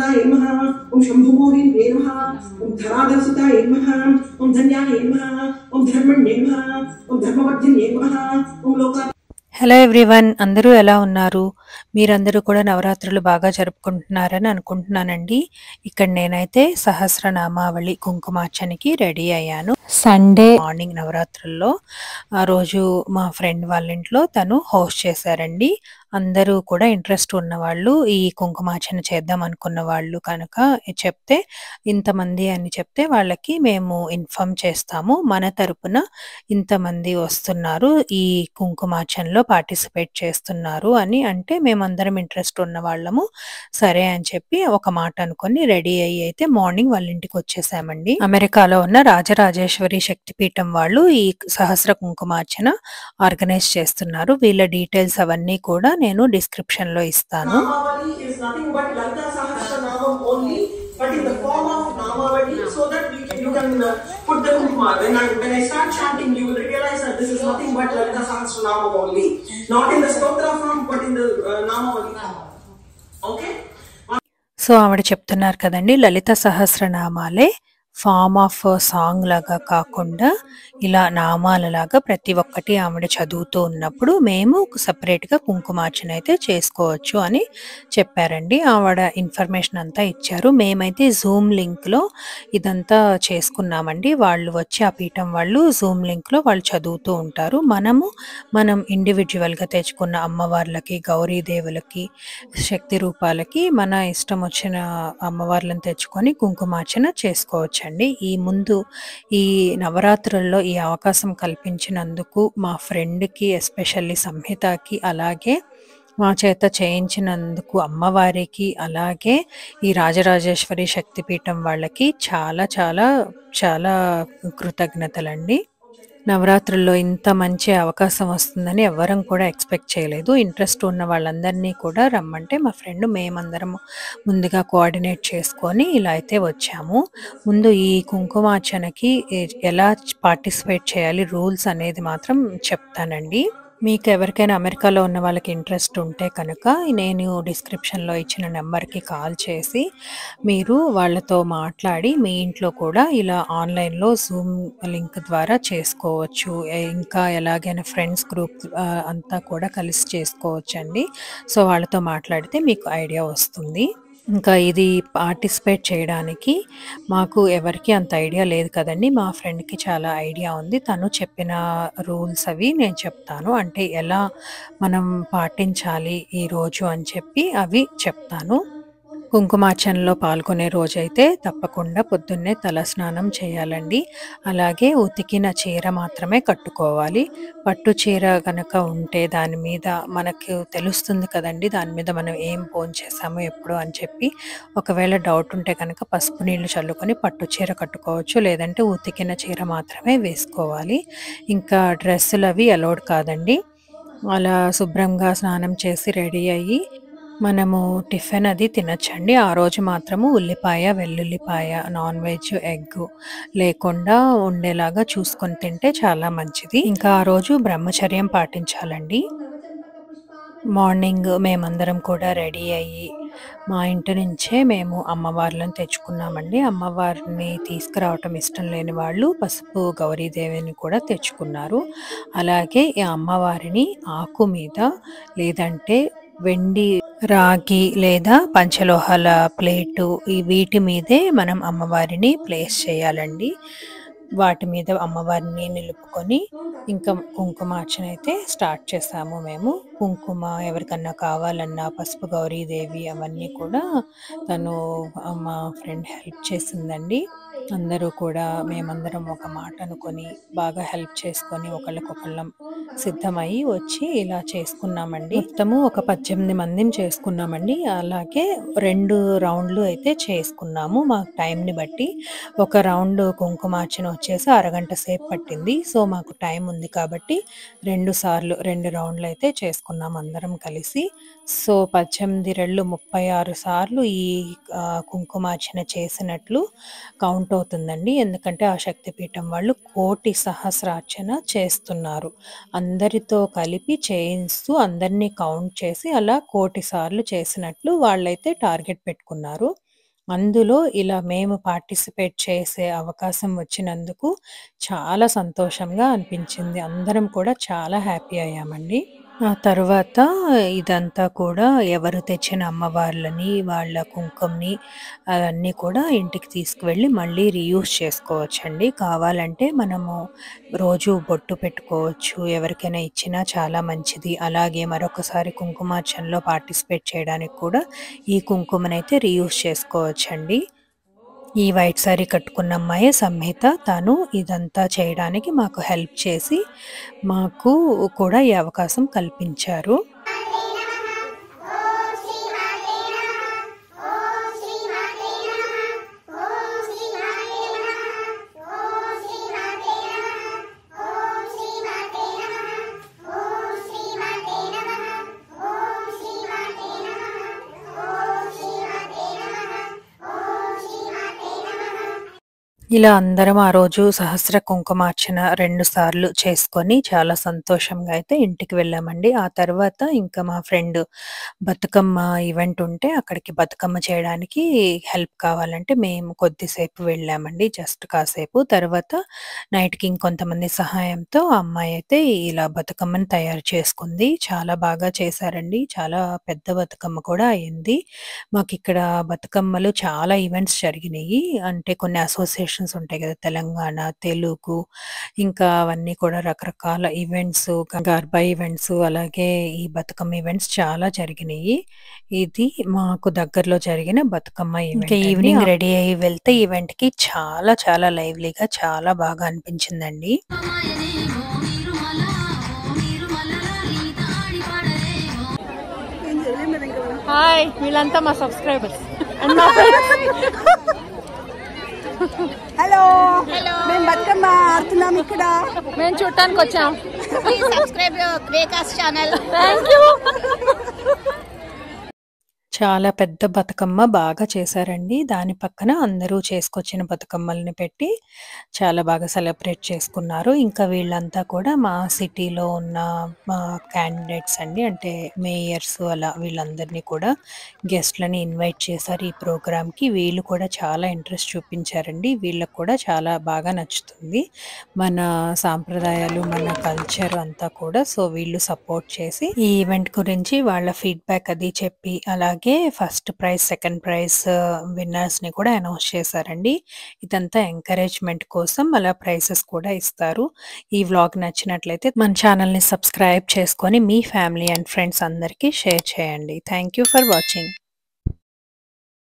శ్రీపాదాయ నమః, ఓం శంభుమౌళిన్యే నమః, ఓం ధరాధరసుతాయ నమః, ఓం ధన్యాయ నమః, ఓం ధర్మణ్యే నమః, ఓం ధర్మవర్ధిన్యే నమః, ఓం లోకా. హలో ఎవ్రీవన్, అందరూ ఎలా ఉన్నారు? మీరందరూ కూడా నవరాత్రులు బాగా జరుపుకుంటున్నారని అనుకుంటున్నానండి. ఇక్కడ నేనైతే సహస్రనామావళి కుంకుమార్చనకి రెడీ అయ్యాను. సండే మార్నింగ్ నవరాత్రుల్లో ఆ రోజు మా ఫ్రెండ్ వాళ్ళ ఇంట్లో తను హోస్ట్ చేశారండి. అందరూ కూడా ఇంట్రెస్ట్ ఉన్నవాళ్ళు, ఈ కుంకుమార్చన చేద్దాం అనుకున్న వాళ్ళు కనుక చెప్తే, ఇంతమంది అని చెప్తే వాళ్ళకి మేము ఇన్ఫార్మ్ చేస్తాము, మన తరపున ఇంతమంది వస్తున్నారు, ఈ కుంకుమార్చనలో పార్టిసిపేట్ చేస్తున్నారు అని అంటే మేమందరం ఇంట్రెస్ట్ ఉన్న వాళ్ళము. సరే అని చెప్పి ఒక మాట అనుకొని రెడీ అయ్యి అయితే మార్నింగ్ వాళ్ళ ఇంటికి వచ్చేసామండి. అమెరికాలో ఉన్న రాజరాజేశ్వరి శక్తిపీఠం వాళ్ళు ఈ సహస్ర కుంకుమార్చన ఆర్గనైజ్ చేస్తున్నారు. వీళ్ళ డీటెయిల్స్ అవన్నీ కూడా నేను డిస్క్రిప్షన్ లో ఇస్తాను. Namavali is nothing but Lalita Sahasranamam only, but in the form of Namavali, so that you can put the kumar. When I start chanting, you will realize that this is nothing but Lalita Sahasranamam only, not in the stotra form, but in the Namavali form. Okay? So ఆవిడ చెప్తున్నారు కదండి, లలిత సహస్రనామాలే form of song లాగా కాకుండా ఇలా నామాలలాగా ప్రతి ఒక్కటి ఆవిడ చదువుతూ ఉన్నప్పుడు మేము సపరేట్గా కుంకుమార్చన అయితే చేసుకోవచ్చు అని చెప్పారండి. ఆవిడ ఇన్ఫర్మేషన్ అంతా ఇచ్చారు. మేమైతే జూమ్ లింక్లో ఇదంతా చేసుకున్నామండి. వాళ్ళు వచ్చి ఆ పీఠం వాళ్ళు జూమ్ లింక్లో వాళ్ళు చదువుతూ ఉంటారు. మనం ఇండివిజువల్గా తెచ్చుకున్న అమ్మవార్లకి, గౌరీదేవులకి, శక్తి రూపాలకి మన ఇష్టం వచ్చిన అమ్మవార్లను తెచ్చుకొని కుంకుమార్చన చేసుకోవచ్చు. ఈ నవరాత్రుల్లో ఈ అవకాశం కల్పించినందుకు మా ఫ్రెండ్కి, ఎస్పెషల్లీ సంహితకి, అలాగే మా చేత చేయించినందుకు అమ్మవారికి, అలాగే ఈ రాజరాజేశ్వరి శక్తిపీఠం వాళ్ళకి చాలా చాలా చాలా కృతజ్ఞతలండి. నవరాత్రుల్లో ఇంత మంచి అవకాశం వస్తుందని ఎవ్వరం కూడా ఎక్స్పెక్ట్ చేయలేదు. ఇంట్రెస్ట్ ఉన్న వాళ్ళందరినీ కూడా రమ్మంటే మా ఫ్రెండ్ మేమందరం ముందుగా కోఆర్డినేట్ చేసుకొని ఇలా అయితే వచ్చాము. ముందు ఈ కుంకుమార్చనకి ఎలా పార్టిసిపేట్ చేయాలి, రూల్స్ అనేది మాత్రం చెప్తానండి. మీకు ఎవరికైనా అమెరికాలో ఉన్న వాళ్ళకి ఇంట్రెస్ట్ ఉంటే కనుక నేను డిస్క్రిప్షన్లో ఇచ్చిన నెంబర్కి కాల్ చేసి మీరు వాళ్ళతో మాట్లాడి మీ ఇంట్లో కూడా ఇలా ఆన్లైన్లో జూమ్ లింక్ ద్వారా చేసుకోవచ్చు. ఇంకా ఎలాగైనా ఫ్రెండ్స్ గ్రూప్ అంతా కూడా కలిసి చేసుకోవచ్చు అండి. సో వాళ్ళతో మాట్లాడితే మీకు ఐడియా వస్తుంది. ఇంకా ఇది పార్టిసిపేట్ చేయడానికి మాకు ఎవరికి అంత ఐడియా లేదు కదండి. మా ఫ్రెండ్కి చాలా ఐడియా ఉంది. తను చెప్పిన రూల్స్ అవి నేను చెప్తాను, అంటే ఎలా మనం పాటించాలి ఈరోజు అని చెప్పి అవి చెప్తాను. కుంకుమార్చనలో పాల్గొనే రోజైతే తప్పకుండా పొద్దున్నే తలస్నానం చేయాలండి. అలాగే ఉతికిన చీర మాత్రమే కట్టుకోవాలి. పట్టు చీర కనుక ఉంటే దాని మీద మనకు తెలుస్తుంది కదండి, దాని మీద మనం ఏం భోంచేసాము ఎప్పుడు అని చెప్పి. ఒకవేళ డౌట్ ఉంటే కనుక పసుపు నీళ్లు చల్లుకొని పట్టు చీర కట్టుకోవచ్చు, లేదంటే ఉతికిన చీర మాత్రమే వేసుకోవాలి. ఇంకా డ్రెస్సులు అవి అలౌడ్ కాదండి. అలా శుభ్రంగా స్నానం చేసి రెడీ అయ్యి మనము టిఫిన్ అది తినచ్చండి. ఆ రోజు మాత్రము ఉల్లిపాయ, వెల్లుల్లిపాయ, నాన్ వెజ్, ఎగ్ లేకుండా ఉండేలాగా చూసుకొని తింటే చాలా మంచిది. ఇంకా ఆ రోజు బ్రహ్మచర్యం పాటించాలండి. మార్నింగ్ మేమందరం కూడా రెడీ అయ్యి మా ఇంటి నుంచే మేము అమ్మవార్లను తెచ్చుకున్నామండి. అమ్మవారిని తీసుకురావటం ఇష్టం లేని వాళ్ళు పసుపు గౌరీదేవిని కూడా తెచ్చుకున్నారు. అలాగే ఈ అమ్మవారిని ఆకు మీద, లేదంటే వెండి, రాగి లేదా పంచలోహాల ప్లేటు వీటి మీదే మనం అమ్మవారిని ప్లేస్ చేయాలండి. వాటి మీద అమ్మవారిని నిలుపుకొని ఇంకా కుంకుమార్చన అయితే స్టార్ట్ చేసాము మేము. కుంకుమ ఎవరికన్నా కావాలన్నా పసుపు గౌరీదేవి అవన్నీ కూడా తను మా ఫ్రెండ్ హెల్ప్ చేసిందండి. అందరూ కూడా మేమందరం ఒక మాట అనుకొని బాగా హెల్ప్ చేసుకొని ఒకళ్ళకొకళ్ళం సిద్ధమయ్యి వచ్చి ఇలా చేసుకున్నామండి. మొత్తము ఒక 18 మందిని చేసుకున్నామండి. అలాగే 2 రౌండ్లు అయితే చేసుకున్నాము మా టైంని బట్టి. ఒక రౌండ్ కుంకుమార్చన వచ్చేసి అరగంట సేపు పట్టింది. సో మాకు టైం ఉంది కాబట్టి 2 రౌండ్లు అయితే చేసుకున్నాం అందరం కలిసి. సో 18 రెళ్ళు 36 సార్లు ఈ కుంకుమార్చన చేసినట్లు కౌంట్ అవుతుందండి. ఎందుకంటే ఆ శక్తిపీఠం వాళ్ళు 1,00,00,000 సహస్రార్చన చేస్తున్నారు. అందరితో కలిపి చేయిస్తూ అందరినీ కౌంట్ చేసి అలా 1,00,00,000 సార్లు చేసినట్లు వాళ్ళైతే టార్గెట్ పెట్టుకున్నారు. అందులో ఇలా మేము పార్టిసిపేట్ చేసే అవకాశం వచ్చినందుకు చాలా సంతోషంగా అనిపించింది. అందరం కూడా చాలా హ్యాపీ అయ్యామండి. ఆ తరువాత ఇదంతా కూడా ఎవరు తెచ్చిన అమ్మవార్లని, వాళ్ళ కుంకుమని అవన్నీ కూడా ఇంటికి తీసుకువెళ్ళి మళ్ళీ రీయూజ్ చేసుకోవచ్చండి. కావాలంటే మనము రోజు బొట్టు పెట్టుకోవచ్చు. ఎవరికైనా ఇచ్చినా చాలా మంచిది. అలాగే మరొకసారి కుంకుమార్చనలో పార్టిసిపేట్ చేయడానికి కూడా ఈ కుంకుమనైతే రీయూజ్ చేసుకోవచ్చండి. ఈ వైట్ సారీ కట్టుకున్న అమ్మాయే సంహిత. తను ఇదంతా చేయడానికి మాకు హెల్ప్ చేసి, మాకు కూడా ఈ అవకాశం కల్పించారు. ఇలా అందరం ఆ రోజు సహస్ర కుంకుమార్చన 2 సార్లు చేసుకొని చాలా సంతోషంగా అయితే ఇంటికి వెళ్ళామండి. ఆ తర్వాత ఇంకా మా ఫ్రెండ్ బతుకమ్మ ఈవెంట్ ఉంటే అక్కడికి బతుకమ్మ చేయడానికి హెల్ప్ కావాలంటే మేము కొద్దిసేపు వెళ్ళామండి. జస్ట్ కాసేపు. తర్వాత నైట్‌కి ఇంకొంతమంది సహాయంతో ఆ అమ్మాయి అయితే ఇలా బతుకమ్మని తయారు చేసుకుంది. చాలా బాగా చేశారండి. చాలా పెద్ద బతుకమ్మ కూడా అయింది. మాకిక్కడ బతుకమ్మలు చాలా ఈవెంట్స్ జరిగినియి. అంటే కొన్ని అసోసియేషన్స్ ఉంటాయి కదా! తెలంగాణ, తెలుగు ఇంకా అవన్నీ కూడా రకరకాల ఈవెంట్స్, గర్బా ఈవెంట్స్ అలాగే ఈ బతుకమ్మ ఈవెంట్స్ చాలా జరిగినియి. ఇది మాకు దగ్గరలో జరిగిన బతుకమ్మ ఈవెంట్. ఇంకా ఈవినింగ్ రెడీ అయ్యి వెళ్తే ఈవెంట్‌కి చాలా చాలా లైవ్లీగా చాలా బాగా అనిపించిందండి. హాయ్, వీళ్ళంతా మా సబ్స్క్రైబర్స్ అండ్ మా ఫ్రెండ్స్. హలో మేము బతుకమ్మ ఆడుతున్నాం ఇక్కడ. మేము చూడటానికి వచ్చాం. Please subscribe your Greycast channel. Thank you. చాలా పెద్ద బతుకమ్మ బాగా చేశారండి. దాని పక్కన అందరూ చేసుకొచ్చిన బతుకమ్మల్ని పెట్టి చాలా బాగా సెలబ్రేట్ చేసుకున్నారు. ఇంకా వీళ్ళంతా కూడా మా సిటీలో ఉన్న మా క్యాండిడేట్స్ అండి. అంటే మేయర్స్ అలా వీళ్ళందరినీ కూడా గెస్ట్‌లని ఇన్వైట్ చేశారు ఈ ప్రోగ్రామ్‌కి. వీళ్ళు కూడా చాలా ఇంట్రెస్ట్ చూపించారండి. వీళ్ళకి కూడా చాలా బాగా నచ్చుతుంది. మన సాంప్రదాయాలు, మన కల్చర్ అంతా కూడా. సో, వీళ్ళు సపోర్ట్ చేసి ఈ ఈవెంట్ గురించి వాళ్ళ ఫీడ్‌బ్యాక్ అది చెప్పి అలాగే ఫస్ట్ ప్రైజ్, సెకండ్ ప్రైజ్ విన్నర్స్‌ని కూడా అనౌన్స్ చేశారండి. ఇదంతా ఎంకరేజ్‌మెంట్ కోసం అలా ప్రైజెస్ కూడా ఇస్తారు. ఈ వ్లాగ్ నచ్చినట్లయితే మన ఛానల్‌ని సబ్స్క్రైబ్ చేసుకొని మీ ఫ్యామిలీ అండ్ ఫ్రెండ్స్ అందరికీ షేర్ చేయండి. Thank you for watching.